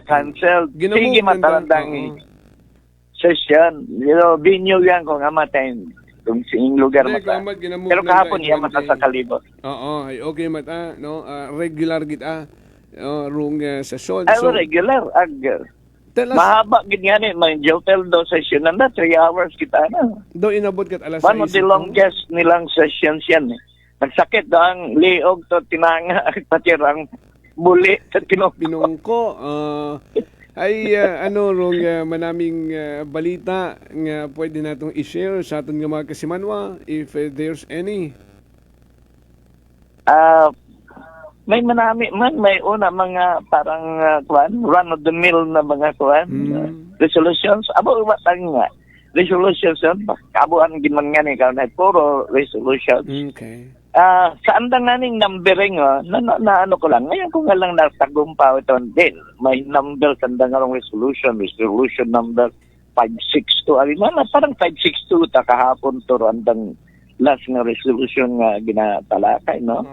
canceled. Ginamove Sige man ta. matarandang Oo. session. Binyo yan kung amatay kung sing lugar Hindi, mata. kamat ginamove Pero man kahapon ta, iya mata sa Kalibo. Oo, ay okay mata, no? Regular kita rung session. Ay, So, regular. tell us, Mahaba gid nga ni, may Jotel do session na 3 hours kita na. do inabot kat alas One of 6 the ito. longest nilang sessions yan. Nagsakit daw ang liog to tinanga at patirang buli sa tinok. Pinungko, rong manaming balita nga pwede natong i-share sa aton nga mga kasimanwa if there's any. May manami man, may una mga parang run of the mill na mga resolutions. Abo matang nga resolutions yun. Kabuan giman nga ni na puro resolutions. Okay. Sa andang naning numbering, na ano ko lang, ngayon ko nga lang natagumpaw ito, din, may number sa andang nga resolution number 562, parang 562 ta kahapon to, andang last nga resolution nga ginatalakay, no?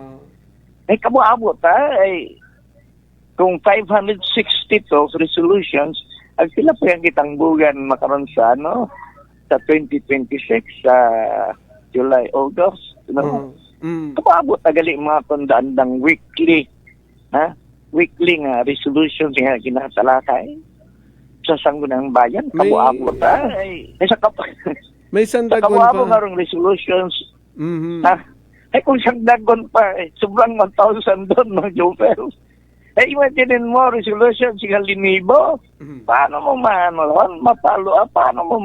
Ay kabuabot ay kung 562 resolutions, ang sila po yung kitangbugan makaroon sa, sa 2026, sa July, August, Kapabot tagali mga tandaan weekly, weekly nga resolutions nga ginatalakay sa Sangguniang Bayan. Kabuabot ay sa may sandagon kabuabot pa. nga rong resolutions. Mm-hmm. Ay kung sandagon pa, sobrang 1,000 doon, mga Jofel. Ay imagine mo, resolution siya 5,000. Paano mo mapalo paano mo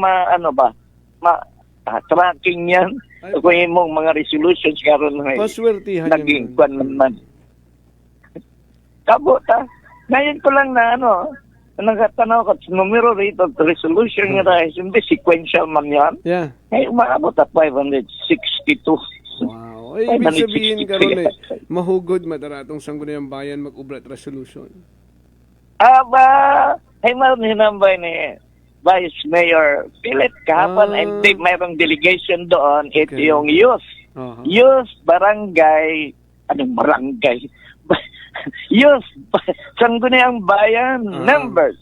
tracking yan? Kung yung mga resolutions karon na paswertihan naging kwan man. Kabota. Ngayon ko lang na nagkatanaw ko numero rito resolution nga dahil hindi sequential man yan. Yeah. Ay umaabot at 562. Wow. Ay, ibig sabihin karon mahugod madaratong Sangguniang Bayan mag-ubrat resolution. Ay hinambay ni Vice Mayor Philip kahapon, and mayroong delegation doon. Ito yung youth. Youth barangay. Anong barangay? Youth Sangguniang Bayan members.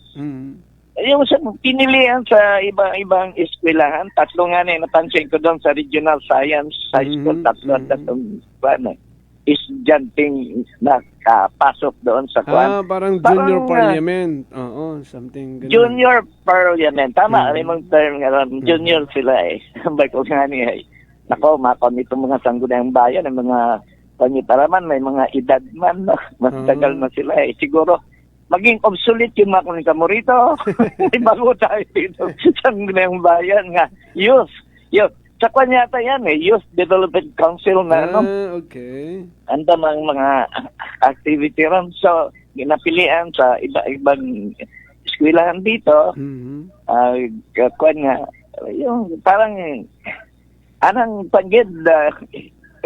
Yung pinilihan sa ibang eskwelahan. Tatlo nga napansin ko doon sa Regional Science High School. Tatlong estudyanteng nakapasok doon sa kwan. Parang junior parliament. Oo, something ganun. Junior parliament. Tama, mong term nga ron. Junior sila eh. Bago nga niya eh. Nako, makon itong mga Sangguniang Bayan, ang mga pangitaraman, may mga edad man. No? Mas tagal na sila eh. Siguro, maging obsolete yung mga kunikamo rito. Bago tayo dito sa Sangguniang Bayan nga. Youth. Sa kanya yata yan Youth Development Council na okay. Anda mga activity ron. So, ginapilian sa iba-ibang eskwelahan dito. Kwan nga, yung parang anang pagid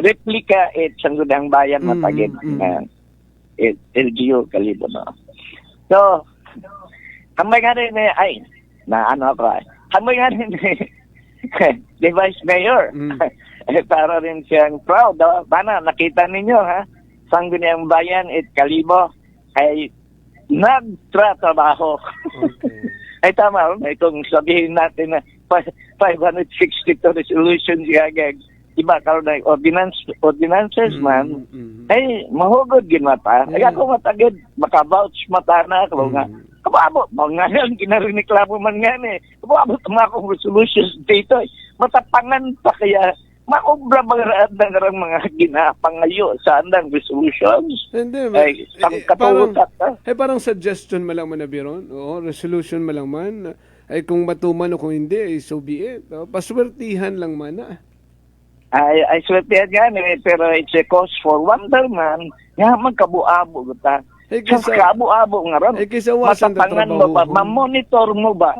replika Sangguniang Bayan na pagid na LGU Kalibo, no? So, hambay nga rin hambay nga rin the Vice Mayor. Para rin siyang proud. Bana, nakita ninyo, Sangguniang Bayan at Kalibo ay nagtratrabaho. Okay. Ay tama, kung sabihin natin na 562 resolutions gagag, iba karon na ordinances man, ay mahugod ginmata. Ay ako matagid, makavouch mata na ako nga. Kababot, mga nga ginariklamo man nga kababot mga akong resolutions dito. Matapangan pa kaya maobra mga ginapangayo sa andang resolutions. Hindi, parang suggestion malang man na biron. Oo, resolution malang man. Ay kung matuman o kung hindi, ay so be it. Paswertihan lang man na. Ay swertihan nga pero it's a cause for wonder man. Nga magkabuabo ta. Kabu-abo nga ron. Matapangan mo ba? Mamonitor mo ba?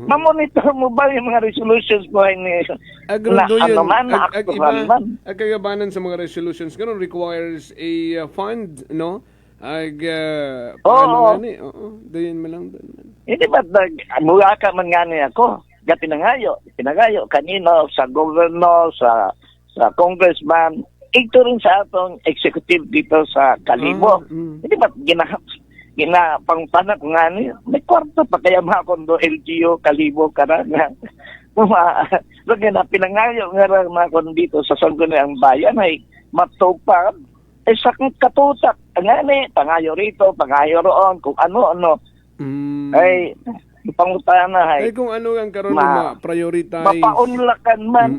Mamonitor mo ba yung mga resolutions mo na aktuhan man? Ang kagabanan sa mga resolutions ganun requires a fund, no? Paano nga ni? Dayan mo lang doon. Hindi ba, mula ka man nga niya ako. Pinangayo kanino, sa governor, sa congressman, ito rin sa atong executive dito sa Kalibo. Hindi ba Kinapangpanak nga ni, may kwarta pa kaya mga kondo LGU, Kalibo, Karanga. Lagi na pinangayo nga rin mga kondo dito sa Sangguniang Bayan ay matupad. Sakit katutak. Nga ni, pangayo rito, pangayo roon, kung ano-ano. Ay, pangutahan na ay kung ano ang karon ma-prioritize. Mapaunlakan man.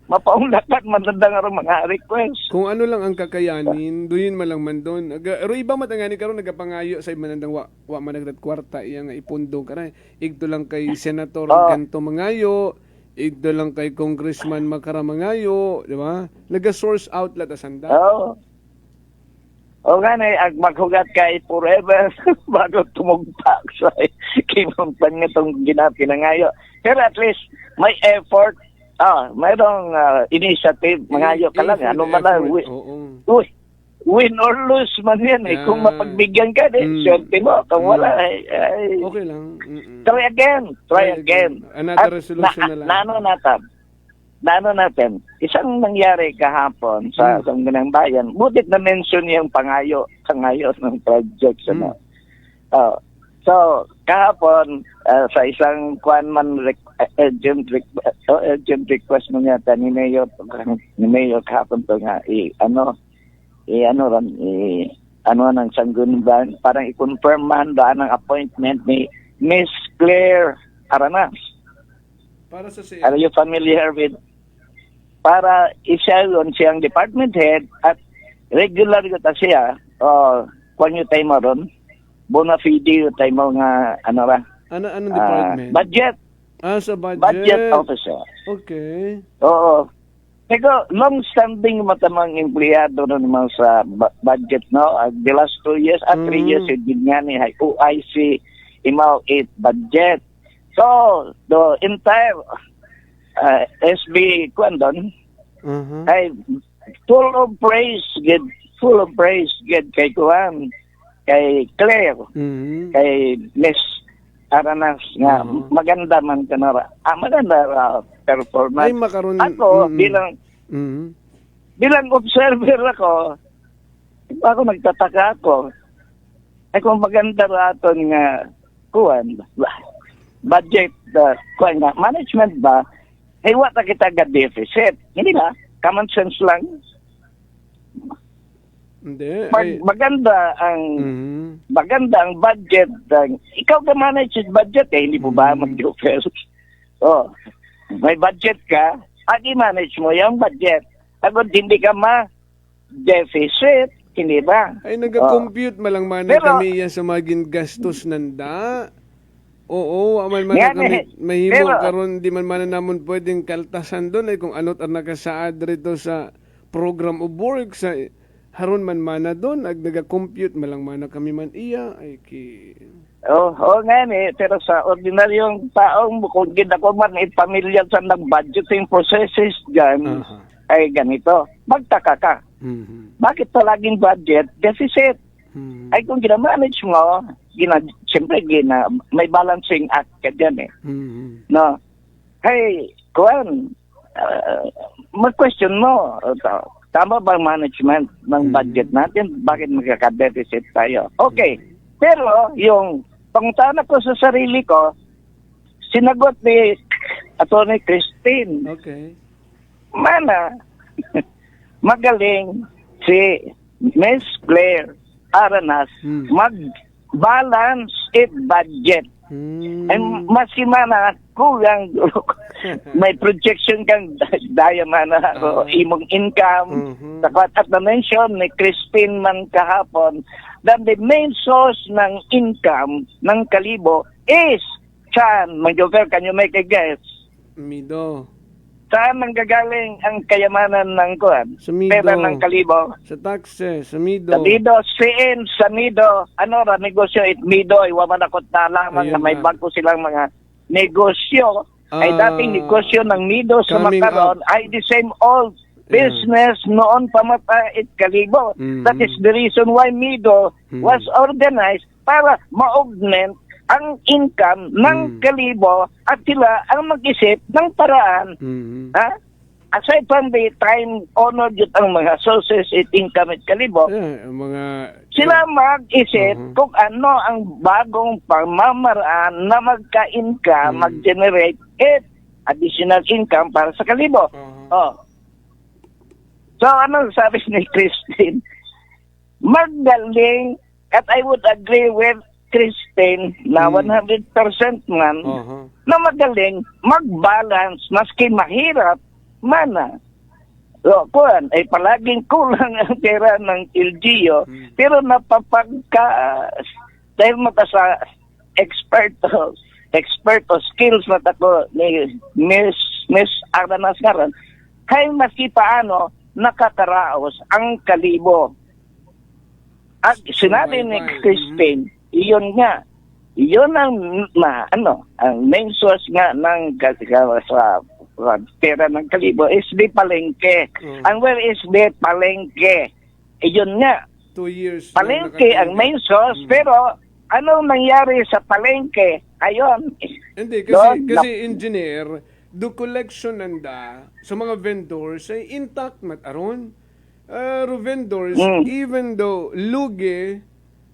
Mapaunlakan man nga rin mga request. Kung ano lang ang kakayanin, duyin man lang man doon. Pero iba matangani karon nagapangayo sa manandang wa managrat kwarta iya nga ipundong karay. Igto lang kay senator ganto mangayo, igto lang kay congressman makaramangayo, di ba? Naga-source out la ta sanda. O nga na, maghugat kay forever bago tumugpak sa kimampan nga itong ginapinangayo. Pero at least, may effort. Mayroong initiative, mangayo ka lang. Ano man lang, win or lose man yan. Kung mapagbigyan ka, swerte mo. Kung wala, okay lang. Try again. Another resolution na lang. Naano natin, isang nangyari kahapon sa Sangguniang Bayan, butit na mention yung pangayo ng project. So, kahapon, sa isang urgent request mo yata ni Mayor kahapon to nga, ano ng Sangguniang Bayan, parang i-confirm man daan ang appointment ni Miss Claire Aranas. Para sa siya. Are you familiar with? Para isyayon siyang department head at regular ko ta siya, kung yung tayo mo ron, bona fide yung tayo mo nga, Anong department? Budget. Sa budget. Budget officer. Okay. Oo. Pero long-standing matamang empleyado ron naman sa budget, no? The last 2 years, 3 years, yung nga ni OIC, imaw 8 budget. So, the entire SB Kwandon ay full of praise kay Kuan, kay Claire, kay Miss Aranas nga maganda man kanara. Maganda performance. Ay makaroon. Ako bilang observer ako nagtataka ako. Ay kung maganda raton nga Kuan budget Kuan nga management ba wata kita ga deficit. Hindi ba? Common sense lang. Hindi. Maganda ang budget. Ikaw ka manage yung budget hindi mo ba mag-offer? May budget ka, i-manage mo yung budget. Agad hindi ka ma-deficit, hindi ba? Ay, nag-compute malang kami yan sa maging gastos nanda. Oo, aman kami mahimo karon di man namon pwedeng kaltasan doon ay kung ano't ang nakasaad rito sa program of work sa haron man doon ag naga-compute malang kami man iya ay nga ni pero sa ordinaryong taong kung gidako man pamilya sa nag-budget yung processes diyan ay ganito magtaka ka. Bakit palaging budget deficit? Ay kung gina-manage mo siyempre may balancing act ka dyan no? Hey, Kuan mag-question mo tama ba management ng budget natin? Bakit magkaka-deficit tayo? Okay, pero yung pangutana ko sa sarili ko sinagot ni Atty. Christine magaling si Miss Claire Aranas mag-balance it budget. And maski mana kulang may projection kang daya mana imong income. At na-mention ni Christine man kahapon that the main source ng income ng Kalibo is saan? Mag-joker, can you make a guess? Mido. Saan nanggagaling ang kayamanan ng Kuan? Sa Mido. Pera ng Kalibo? Sa taxes, sa Mido. Sa Mido, sa Mido. Negosyo it Mido, iwaman akot na lamang na may bago silang mga negosyo. Ay dating negosyo ng Mido sa Makaron ay the same old business noon pamata it Kalibo. That is the reason why Mido was organized para ma-augment ang income ng Kalibo at sila ang mag-isip ng paraan aside from the time-honored yun ang mga sources at income at kalibo, mga sila mag-isip kung ano ang bagong pamamaraan na magka-income, mag-generate at additional income para sa kalibo. Oh. So, ano sabi ni Christine? Magaling, at I would agree with Christine na 100% man, na magaling mag-balance maski mahirap mana. So, kuwan, ay palaging kulang ang pera ng LGU, pero dahil mata sa expert o skills na tako ni Miss Aranas ngaran, kay maski paano nakakaraos ang kalibo. At sinabi ni Christine, iyon nga, iyon ang ang main source nga ng pera ng kalibo is the palengke. And where is the palengke? Iyon nga. 2 years. Palengke ang main source, pero anong nangyari sa palengke? Ayon. Hindi, kasi engineer, do collection nanda sa mga vendors ay intact mataron. Vendors, even though lugi,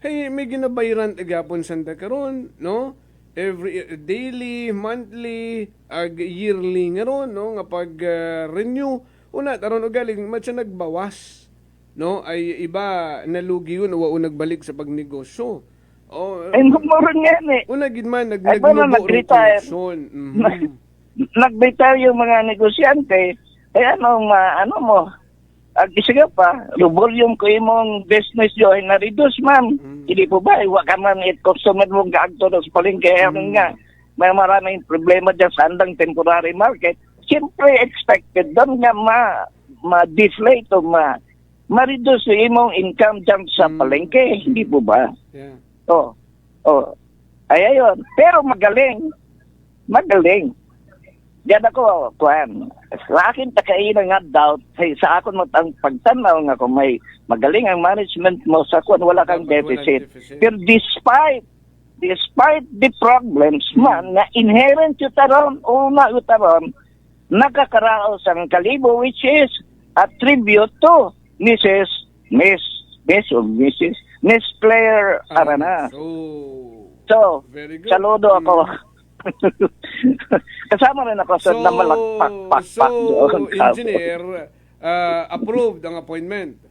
hey, may ginabayaran agapon sanda karon, no? Every daily, monthly, yearly nga ron, no? Nga pag renew, una taron ugaling matsa nagbawas, no? Ay iba nalugi yun o nagbalik sa pagnegosyo. Ay mamoron nga ni. Una gid man nag-retire. Nag-retire yung mga negosyante. Ano mo? Isa pa, volume ko imong business join na reduce man. Hindi po ba, iwa ka man customer mong gaagto sa palengke. Nga, may maraming problema dyan sa andang temporary market. Siyempre expected doon nga ma-deflate o ma-reduce yung imong income dyan sa palengke. Hindi po ba? Yeah. Ay, ayun. Pero magaling. Diyan ako, kuhan. Sa akin, takainan nga doubt. Sa akon mo ang pagtanaw nga kung may magaling ang management mo sa kuhan, wala kang deficit. Pero despite the problems man, na inherent utaron, nakakaraos ang kalibo, which is a tribute to Miss Claire Aranas. So, saludo ako. Kasama rin ako sa namalagpak. So, engineer, approved ang appointment?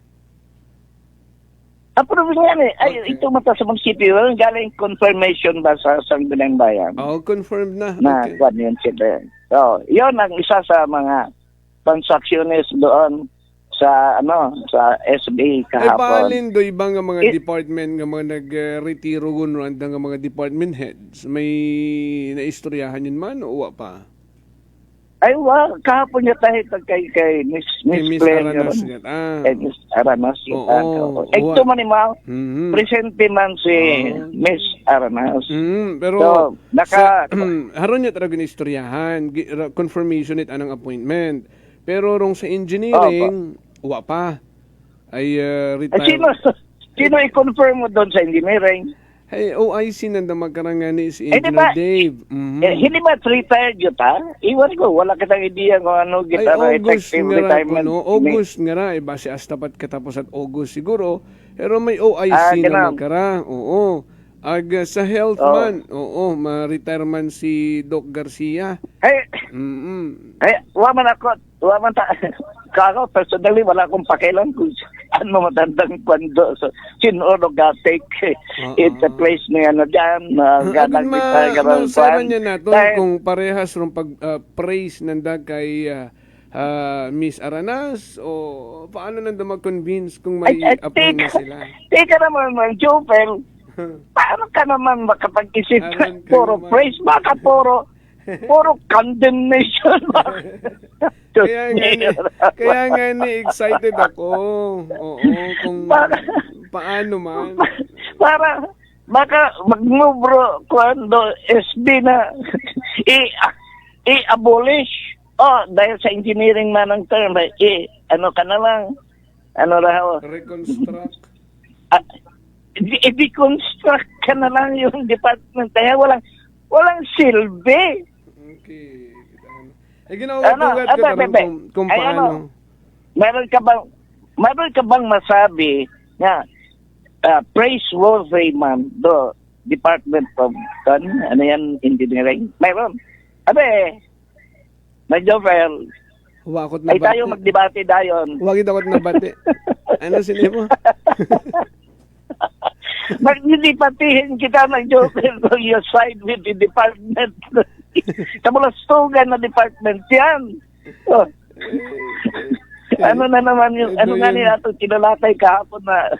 Approved nga eh. Ay, ito mata sa munisipyo. Galing confirmation ba sa Sangguniang Bayan? Confirmed na. Na, kwan yun sila. So, yun ang isa sa mga transactionist doon sa SB kahapon. Ay baalin do ibang mga department nga mga nag-retiro gunrand nga mga department heads may naistoryahan yun man o wa pa? Ay kahapon niya tayo kay Miss Claire Aranas. Miss Aranas. Ito man ni Mal, presente man si Miss Aranas. Pero haron niya talaga istoryahan, confirmation it anang appointment. Pero rong sa engineering, wa pa. Ay retire. Sino i-confirm mo doon sa engineering? Hey, OIC nanda magkarangan ni si Engineer Dave. Hindi ba retired yun ta? Iwan ko, wala kitang idea kung ano gitara effective retirement. August nga ra, base astapat katapos at August siguro. Pero may OIC na magkara. Oo. Sa health man, ma-retire man si Doc Garcia. Waman ako, personally, wala akong pakialam kung ano matandang kwando. So, sino take it's a place na dyan, ganang masaran niya nato kung parehas rong pag-praise nanda kay Miss Aranas o paano nanda mag-convince kung may appoint na sila? Teka naman, Jopel, paano ka naman makapag-isip puro praise, baka puro condemnation. Kaya nga ni excited ako. Oo, kung paano man. Para baka mag-move kwando SB na i-abolish. Dahil sa engineering man ang term, ano ka na lang, reconstruct. I-deconstruct ka na lang yung department. Kaya walang silbi. Okay. Ginaugat ko karon kung paano. Meron ka bang masabi na praiseworthy man do Department of Engineering? Meron. Abe, medyo well, Wakot na ay tayo magdebate dayon. Wagid ako na bate. Ano sinimo? Magnilipatihin kita ng Joker kung you side with the department. Kamulastugan na department yan. Oh. Ano na naman yung, ano nga nila ito, kinalatay kahapon na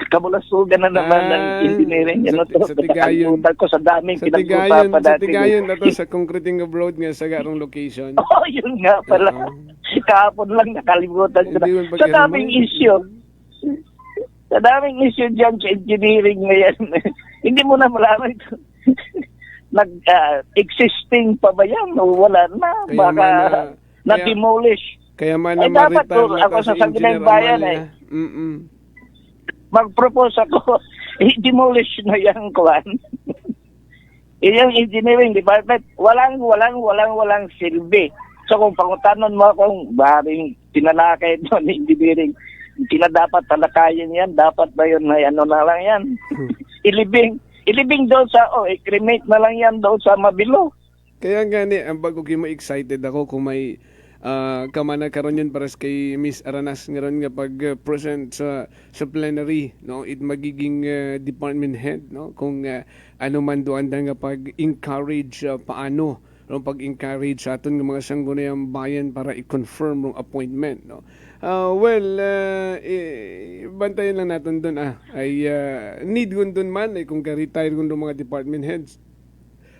kamulastugan na naman ng engineering. Ano to? Sa Tigayon. Ko sa daming Sa dati. Tigayon na to, sa concreting of road nga sa garong location. Oh, yun nga pala. Kahapon lang nakalimutan ko na. Sa daming issue. Sa daming issue dyan sa engineering ngayon. Hindi mo na malaman ito. Nag-existing pa ba yan? O wala na? Baka na-demolish. Kaya man ay dapat po ako sa Sangguniang Bayan mag-propose ako, i-demolish na yung kwan. Yung engineering department, walang silbi. So kung pangutanon mo akong baring tinalakay doon engineering, sila dapat talakayin yan, dapat ba yun na ano na lang yan? Ilibing doon sa, i-cremate na lang yan doon sa Mabilo. Kaya gani, ang bago mo excited ako kung may kamana karon yun para kay Miss Aranas ngaron nga pag present sa plenary, no, it magiging department head, no, kung ano man doon nga pag encourage paano pag-encourage sa aton ng mga Sangguniang Bayan para i-confirm ng appointment, no. Bantayan lang natin doon ay need gundon man ay kung ka-retire gundon mga department heads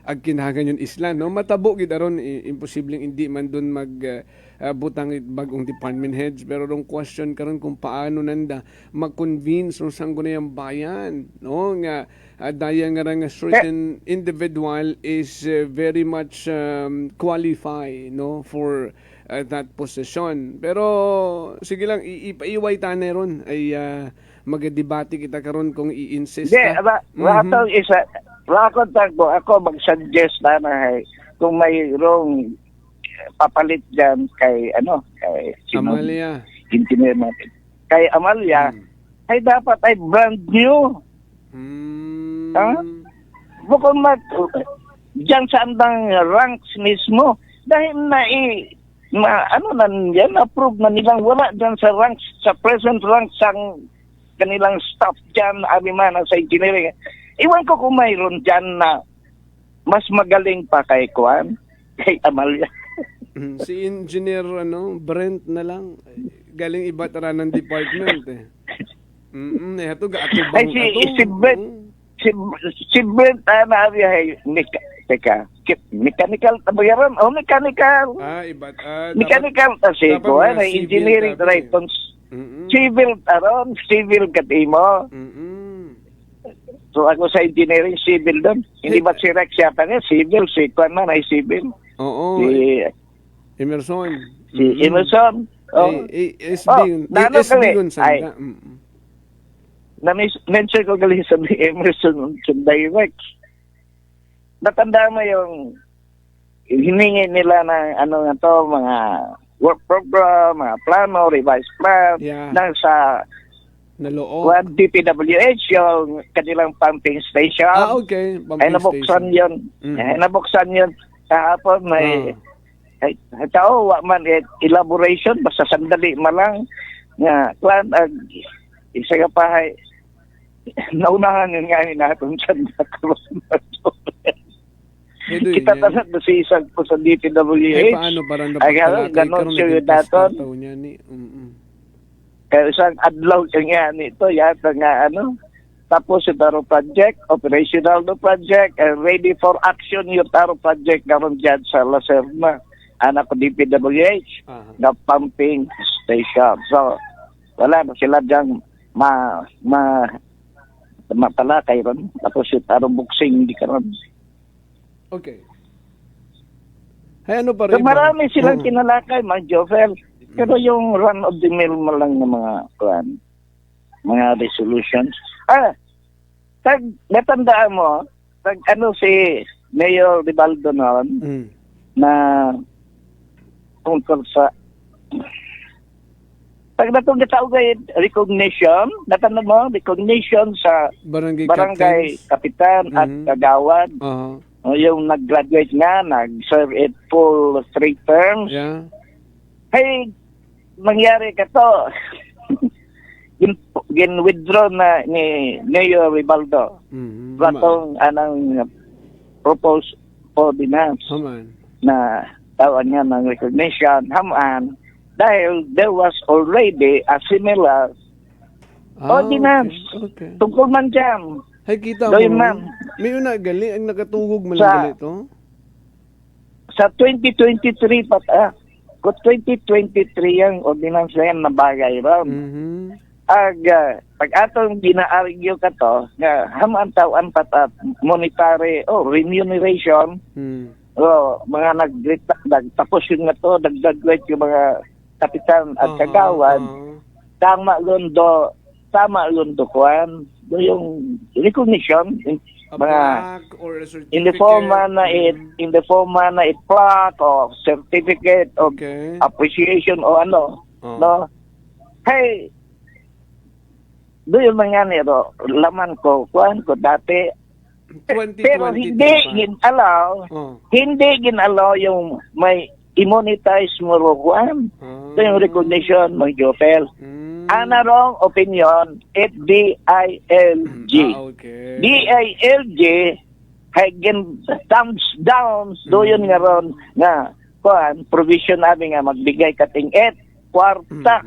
ag kinahagan yung isla, no, matabo gid aron imposibleng hindi man doon butang bagong department heads, pero rong question karon kung paano nanda mag-convince ng Sangguniang Bayan, no, nga daya nga nga certain individual is very much qualified, no, for that position. Pero sige lang, ipaiway tane ron ay magadebate kita karon kung i-insist ako mag-suggest na kung mayroong papalit dyan kay Amalia. Engineer natin. Kay Amalia, ay dapat ay brand new. Bukod dyan sa andang ranks mismo, dahil approve na nilang wala dyan sa ranks, sa present ranks ang kanilang staff dyan, sa engineering. Iwan ko kung mayroon dyan na mas magaling pa kay Amalia. Si Engineer Brent na lang. Galing iba tara ng department Si Brent mechanical tabayaran o mechanical. Mechanical kasi ko engineering directors. Civil katimo. So ako sa engineering civil doon. Hindi ba si Rex yata nga civil, si Kwan man ay civil. Oo. Emerson. Si Emerson. SB yun sa na-mention ko galing sa Emerson Rex. Natanda mo yung hiningi nila ng mga work program, mga plano, revised plan, nang sa DPWH, yung kanilang pumping station. Okay. Ay nabuksan yun. Nabuksan yun. Kahapon may elaboration, basta sandali malang nga plan isa ka pa naunahan yun nga natin sa kita tanat na si isang po sa DPWH. Paano para ganon siya yun natin. Kaya isang adlaw nga nito, yata nga tapos yung Taro Project, operational no project, and ready for action yung Taro Project naman dyan sa Lacerna, anak ko DPWH, na pumping station. So, wala na sila dyan matalakay ron. Tapos yung Taro Buksing, hindi ka ron. Okay. Ay, ano pa rin? So, marami silang kinalakay, mga Jofel. Pero yung run of the mill mo lang ng mga resolutions. Natandaan mo, si Mayor Ribaldo noon, na tungkol sa pag natong gitaugay recognition, natanda mo, recognition sa barangay kapitan at kagawad. Yung nag-graduate nga, nag-serve it full 3 terms. Yeah. Hey, mangyari ka to. Gin-withdraw na ni Mayor Ribaldo. Platong anang propose ordinance na tawag niya ng recognition, hamaan, dahil there was already a similar ordinance. Okay. Tungkol man dyan. Ay, kita mo. May una gali, ang nakatungog man gali ito. Sa 2023 kung 2023 yung ordinance na yan na bagay ron. Pag atong gina-argue ka to, nga hamaan tawan patat monetary remuneration, mga nagtapos yun nga to, nag-graduate yung mga kapitan at kagawad, tama lundo kuan, do yung recognition, mga in the form na it plaque o certificate of appreciation o ano, no? Hey, do yung mga nero, laman ko, kuan ko dati, pero hindi ginalaw yung may immunize mo rukuan. Ito yung recognition mo, Jopel. Ana wrong opinion, it DILG. DILG, hagen thumbs down, doon nga ron, nga, kuan, provision namin nga magbigay kating kwarta.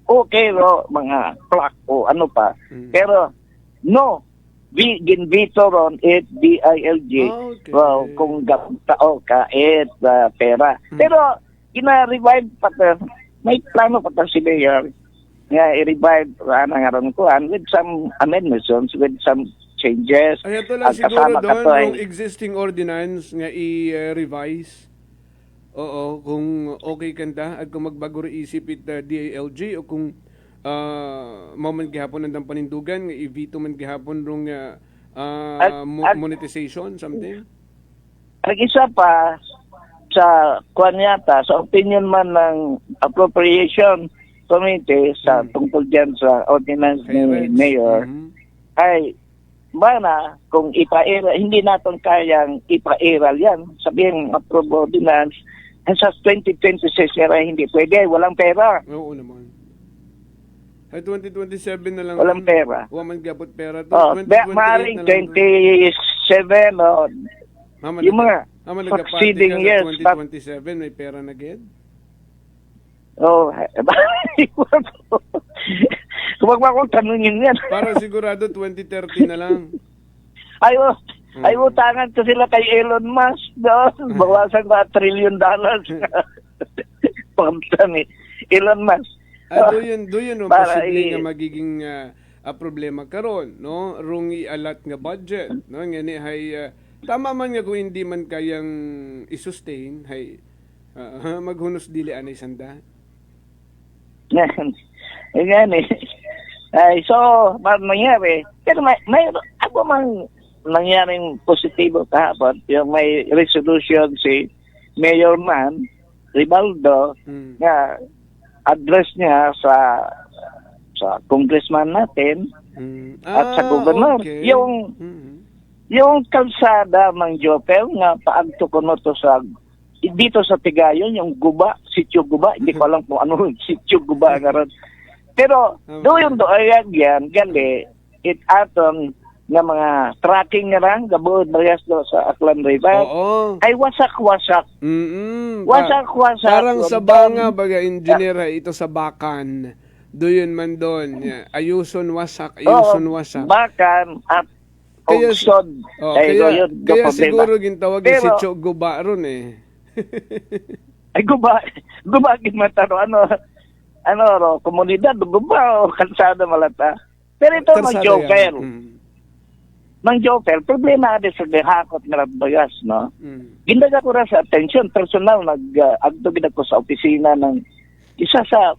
Okay ro, mga plaque o ano pa. Pero, no, ginvito ron it DILG. Well, kung tao ka pera. Pero ina-revive pa may plano pa si Mayor nga i-revive nga ron kuan with some amendments, with some changes. Ay, ito lang siguro doon yung existing ordinance nga i-revise. Oo, kung okay kanta at kung magbago isip it DILG o kung moment gihapon nandang panindugan, i-veto man gihapon rong monetization, something? Ang isa pa, sa kuan yata, sa opinion man ng appropriation committee sa tungkol dyan sa ordinance ni Mayor, ay bana kung ipa-aral, hindi natin kayang ipa-aral yan. Sabihin, approve ordinance, sa 2026 hindi pwede, walang pera. Oo naman. Ay, 2027 na lang. Walang pera. Waman gabot pera to. Maaaring 27 o yung mga succeeding years. 2027 may pera na gid? Kung magmamang tanungin yan. Para sigurado 2030 na lang. Ay, utangan ko sila kay Elon Musk. Bawasan ba $1 trillion? Pamta ni Elon Musk. Doon no, posible nga magiging problema karon, no? Rung i-alat nga budget, no? Ngani hay tama man nga kung hindi man kayang i-sustain, hay maghunos dili anay sanda. Yan ay so mangyari. Pero may ako mang nangyaring positibo kahapon, yung may resolution si Mayor Man Ribaldo nga address niya sa congressman natin at sa governor. Okay. Yung kalsada ng Jopel nga paagto ko no to sa dito sa Tigayon, yung Guba, Sitio Guba, hindi ko alam kung ano Sitio Guba nga ron. Pero doon yan gali it aton nga mga tracking nga lang gabuod bariyas do sa Aklan River. Ay wasak-wasak. Wasak-wasak. Parang sa banga baga engineer ito sa Bakan. Doon man doon. Ayuson wasak. Bakan at Ogsod. Kaya siguro gintawag si Sitio Guba ron eh. Ay Guba gimata ano komunidad Guba o kalsada malata. Pero ito Mang Joker, problema din sa dehakot nga Radbayas, no? Gindaga ko ra sa attention, personal, nag-agtugin ako sa opisina ng isa sa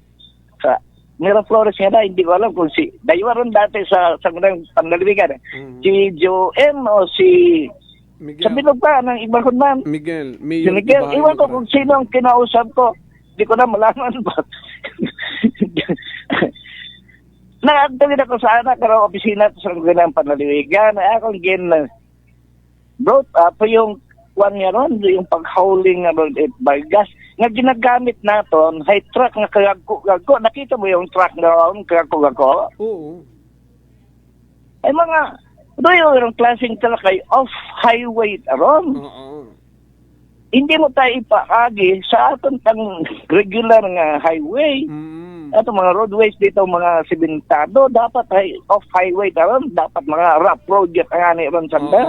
Miraflores nga hindi ko alam kung si, daywaron dati sa panlalibigan, si Joem o si, Miguel. sa bilog pa ng ibang kunman. Miguel. Si Miguel, iwan ko kung sino ang kinausap ko. Di ko na malaman ba. Naagdalin ako sa anak, karang opisina sa ganang panaliwigan. Ay akong brought up yung kwan nga ron, yung paghauling nga ron, bargas. Nga ginagamit naton, hay truck nga kagako. Nakita mo yung truck na ron, kagako? Oo. Ay mga, doon yung klaseng talakay, off-highway ron. Oo. Hindi mo tayo ipaagi sa aton tang regular nga highway. Ato mga roadways dito, mga simentado, dapat ay off-highway taron, dapat mga rough road yun ang ani ron sanda.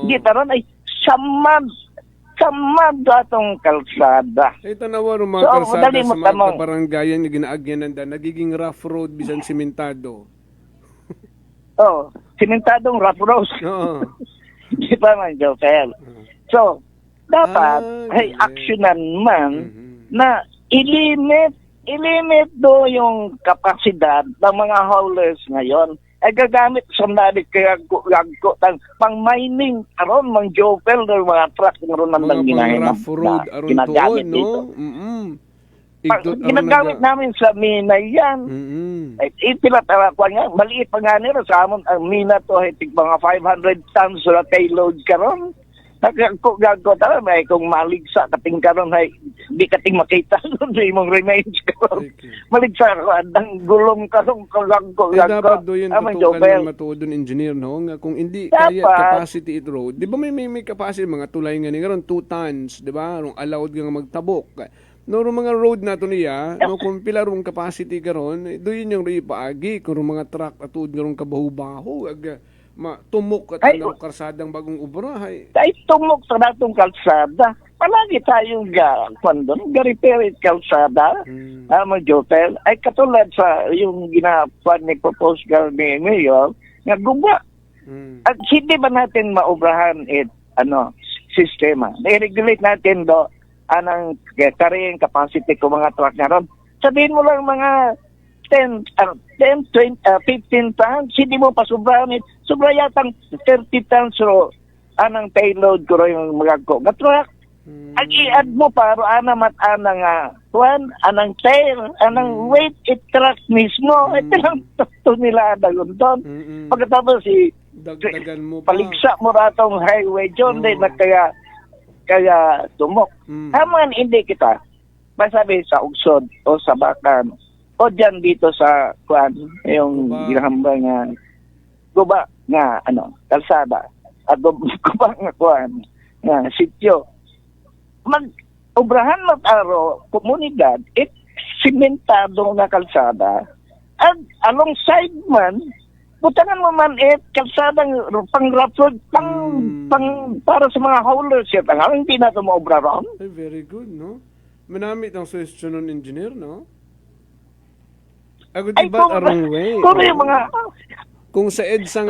Di taron ay samad atong kalsada. Ito na waro mga kalsada sa mga kabaranggayan na ginaagyanan da, nagiging rough road bisan simentado. Oh, simentadong rough road. Oo. Di pa man, Joel. So, dapat ay aksyonan man na ilimit do yung kapasidad ng mga haulers ngayon ay gagamit sa nalit kaya pang mining aron mang jopel ng mga truck ng nang ginagamit dito. Ginagamit namin sa mina yan. Ay ipinatara ko nga, maliit pa nga nila sa amon ang mina to ay mga 500 tons na payload karon. Gago tara may kung maligsa kating karon hay di kating makita sa imong remains karon. Maligsa ko andang gulong karong gago. Dapat do yun tutukan ng matuod engineer no nga kung hindi kaya capacity it road. Di ba may capacity mga tulay nga ni karon 2 tons, di ba? Rong allowed nga magtabok. No mga road nato niya, no kung pila rong capacity karon, do yun yung ipaagi kung mga truck atud nga rong kabaho-baho tumok at ang kalsadang bagong ubra hay. Ay tumok sa datong kalsada. Palagi tayong ga-repair kalsada. Jotel ay katulad sa yung ginapan ni propose ni Mayor nga guba. At hindi ba natin maubrahan sistema. I-regulate natin anang carrying capacity ko mga truck na ron. Sabihin mo lang mga 10, 20, 15 tons, hindi mo pa sobrahan. Sobra yatang 30 tons ro anang payload ko ro yung mga ko. Truck. Ang i-add mo pa ro anang tail, anang weight it truck mismo. Ito lang to nila dayon doon. Pagkatapos dagdagan mo pa. Paligsa mo ratong highway John din na kaya tumok. Haman hindi kita masabi sa ugsod o sa bakan o dyan dito sa yung ginahambal nga guba nga kalsada at guba nga nga sityo mag-obrahan mag-aro komunidad simentado nga kalsada at alongside man butangan mo man kalsadang pang rough road pang para sa mga haulers yun hindi na ito maobra ron. Very good, no? Manamit ang suggestion ng engineer, no? Ako diba arong way? Kung sa EDSA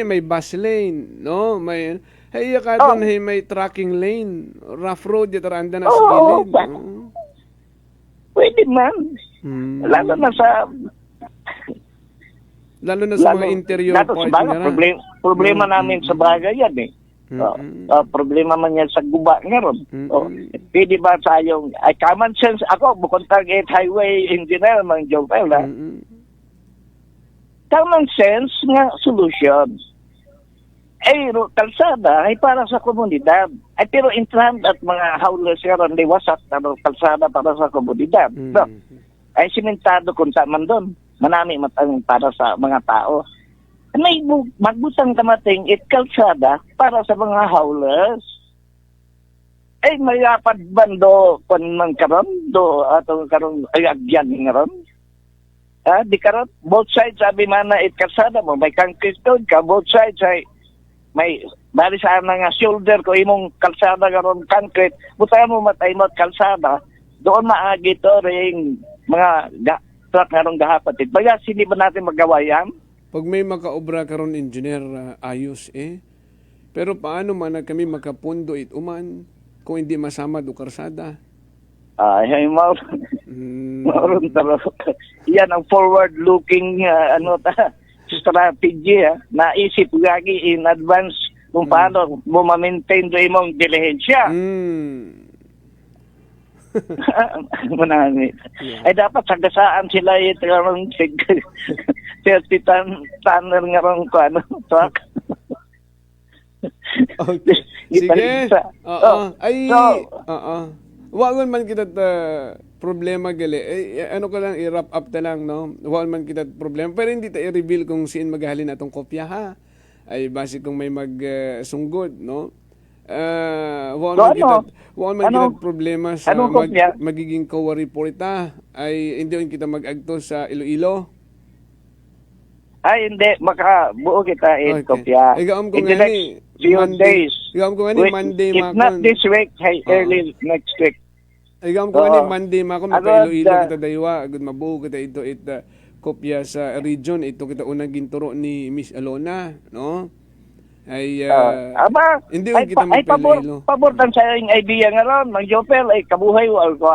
may bus lane, no? May may tracking lane, rough road yata randa na sa gilid. Pwede man. Lalo na sa mga interior parts nga. Problema namin sa bagay yan problema man yan sa guba nga ron. Pwede ba tayong common sense ako bukod target highway engineer mang Joel common sense nga solution kalsada ay para sa komunidad pero intrand at mga haulers nga ron liwasat kalsada para sa komunidad ay simentado kung saan doon manami matang para sa mga tao. May magbutang kamating kalsada para sa mga haulers. Ay mayapad bando kon man karon atong karon ay agyan ngaron. Di karon both sides sabi man na kalsada mo may concrete road ka both sides ay may bali sa nga shoulder ko imong kalsada karon concrete butahan mo matay mo kalsada doon maagi to ring mga truck nga rong gahapatid. Baya hindi ba natin magawa yan? Pag may makaobra karon engineer ayos Pero paano man kami makapundo uman kung hindi masama do karsada? Maroon talaga. Yan ang forward-looking strategy. Naisip lagi in advance kung paano mo ma-maintain do imong dilihensya. Manangit. Yeah. Ay dapat sagasaan sila ito karong 30 tanner nga rong ano, truck. Okay. Sige. Ipaligsa. Oo. Ay, So, oo. Wagon man kita problema gali. Ano ko lang, i-wrap up ta lang, no? Wagon man kita problema. Pero hindi ta i-reveal kung siin maghalin atong kopya, ha? Ay, base kung may sunggod, no? Wagon man kita problema sa anong kopya? magiging co-report ta. Ay, hindi kita mag-agto sa Iloilo. Ay, hindi. Makabuo kita kopya. Igawam ko In the nga next ni few days. Igawam ko nga ni Monday If not this week, early next week. Igawam ko nga ni Monday makon maka Iloilo kita daywa. Agud mabuo kita ito kopya sa region. Ito kita unang ginturo ni Miss Alona, no? Ay hindi kita magpa-Iloilo. Pabortan sa yung idea nga ron, mag-jopel ay kabuhay wal ko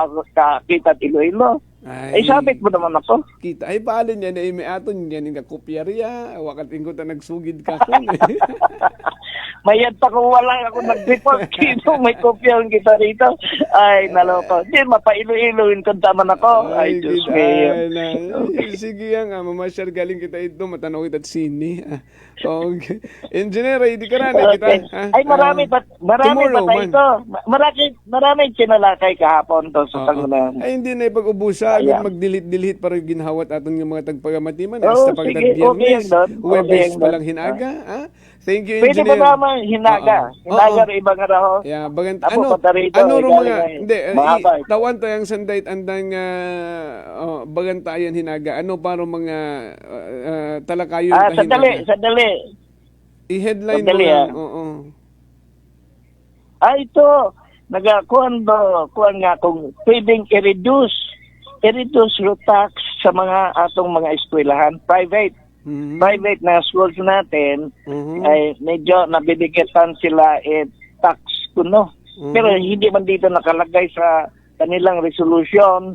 kita Iloilo. Ay sabit mo naman ako. Kita ay paalin yan ay may aton yan nga kopya riya. Wakat ingko ta nagsugid ka kon. Mayad pa ko wala ako nag-report kino may kopya ang kita rito. Ay naloko. Di mapailu-iluin kun taman ako. Ay Diyos ko. Sige nga mamasyar galing kita ito matanaw kita sini. Okay. Engineer, ready ka na kita. Ay marami pa ito. Marami kinalakay kahapon to sa tangunan. Ay hindi na ipag-ubusa. Mag-delete para ginhawat aton yung mga tagpagmatiman. Hasta Biyernes. Webes palang hinaga. Thank you, Pwede engineer. ba naman hinaga? Hinaga rin ibang araw. Yeah, bagant ano ro mga hindi tawan tayang sandayt andang bagantayan hinaga. Ano para mga talakayon ta hinaga. Sandali. I-headline mo lang. Oo. Ito kuan nga kung pwedeng i-reduce yung tax sa mga atong mga eskwelahan private. Private na schools natin ay medyo nabibigatan sila tax kuno. Pero hindi man dito nakalagay sa kanilang resolution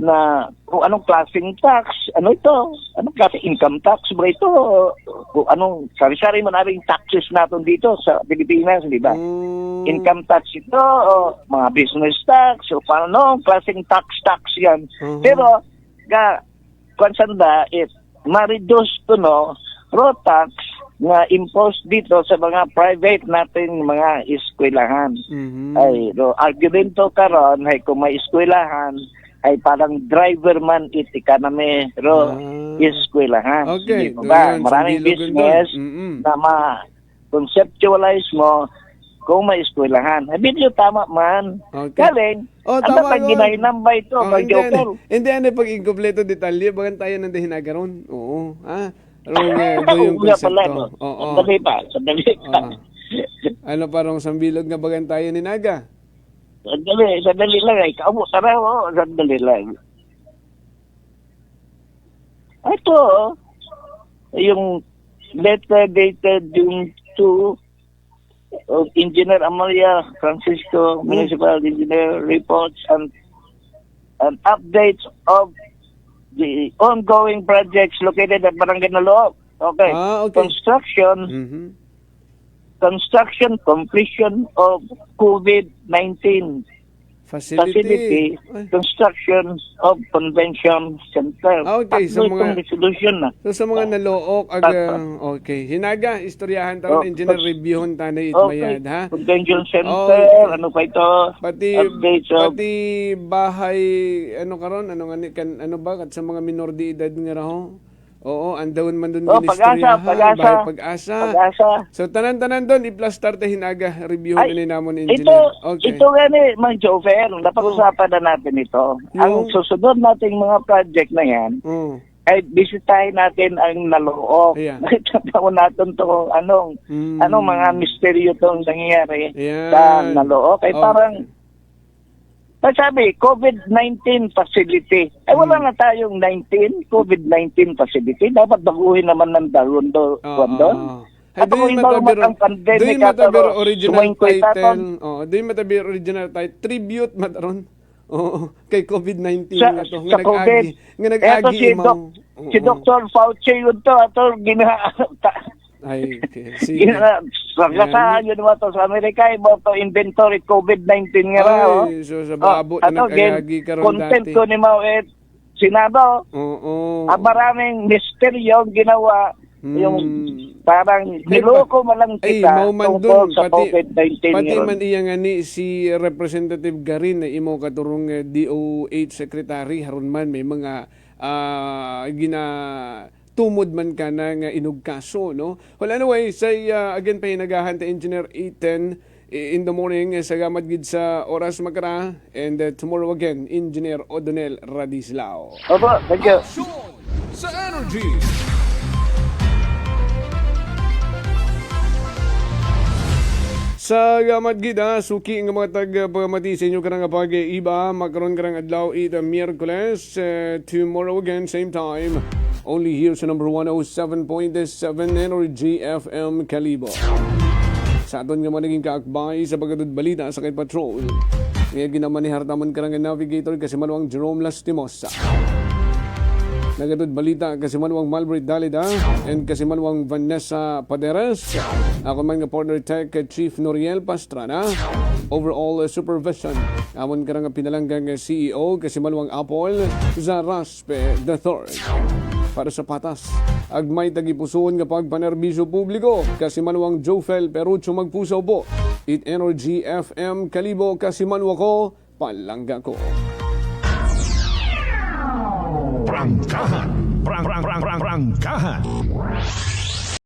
na kung anong klaseng tax, ano ito, anong klaseng income tax ba ito, kung anong sari-sari man naring taxes natin dito sa Pilipinas, di ba? Income tax ito, o mga business tax, o paano, klaseng tax yan. Pero, kwansanda, ma-reduce to raw tax nga imposed dito sa mga private natin mga eskwelahan. Ay, argumento karon ay kung may eskwelahan ay parang driver man economy eskwelahan. Okay. Diba? Maraming business na ma-conceptualize mo kung may eskwelahan. Video tama man. Okay. Galing. Tama ang ginahinambay ito. Hindi, pag-incompleto detalye, bagan tayo nang hinagaron. Oo. Yung konsepto. Sandali pa. Ano parang sambilog nga bagan tayo ni Naga? Sandali lang. Ikaw tara, sandali lang. Ito, yung letter dated June 2 of Engineer Amalia Francisco, Municipal Engineer, reports and updates of the ongoing projects located at Barangay Naloob. Okay. Construction completion of COVID-19 facility, construction of convention center. Okay, so mga resolution na. So sa mga nalook okay. Hinaga istoryahan taon engineer reviewon tanay itmayad ha. Convention center, ano pa ito? Pati bahay ano karon ano ba kat sa mga minor de edad nga raho. Oo, andawon man doon pag-asa. So tanan-tanan doon i-plaster ta hinaga reviewon ni namon engineer. Ito gani Mang Jofer, napag-usapan na natin ito. Ang susunod nating mga project na yan, ay bisitahin natin ang Naloob. Tataon natin to anong mga misteryo tong nangyayari sa Naloob. Ay parang sabi, COVID-19 facility. Ay wala na tayong COVID-19 facility. Dapat baguhin naman ng doon. At kung iba ang pandemic matabiro original title. Doon matabiro original title. Tribute mataron. Kay COVID-19 na to. Sa COVID. Nga nag-agi si Dr. Fauci yun to. Ato Ay, okay. Sige. Sagasahan yun mo to sa Amerika, about to inventory COVID-19 nga raw. Ay, so sa babo na nagkayagi ka ron content dati. ko ni Mao Senado. Oo. Maraming misteryo ang ginawa. Yung parang niloko man lang Ay, kita mauman tungkol dun, sa COVID-19 pati yun. man iya nga ni si Representative Garin na imo katurong DOH Secretary haron man may mga tumod man ka na nga inugkaso, no? Well, anyway, say again pa hinagahan ta Engineer 810 in the morning. Salamat gid sa oras makara, and tomorrow again, Engineer Odonel Radislao. Opo, thank you. Sa Energy. Sa gamat gida, suki nga mga tag-pamati sa inyo karang pag-iba, magkaroon karang adlaw ita Miyerkules, tomorrow again, same time, only here sa number 107.7 Energy FM Kalibo. Sa aton nga managing kaakbay sa pagkatod balita sa kay Patrol, ngayon ginamanihar taman karang navigator kasi manuang Jerome Lastimosa. Nagatod balita kasi manuang Malbrit Dalida and kasi manuang Vanessa Paderes. Ako man nga partner tech Chief Noriel Pastrana. Overall supervision. Amon ka nga pinalanggang CEO kasi manuang Apple Zaraspe III. Para sa patas, agmay tagipusoon nga pagpanerbisyo publiko kasi manuang Jofel Perucho magpusaw po. It Energy FM Kalibo kasi manuwa ko, palangga ko. Prangkahan. Prangkahan.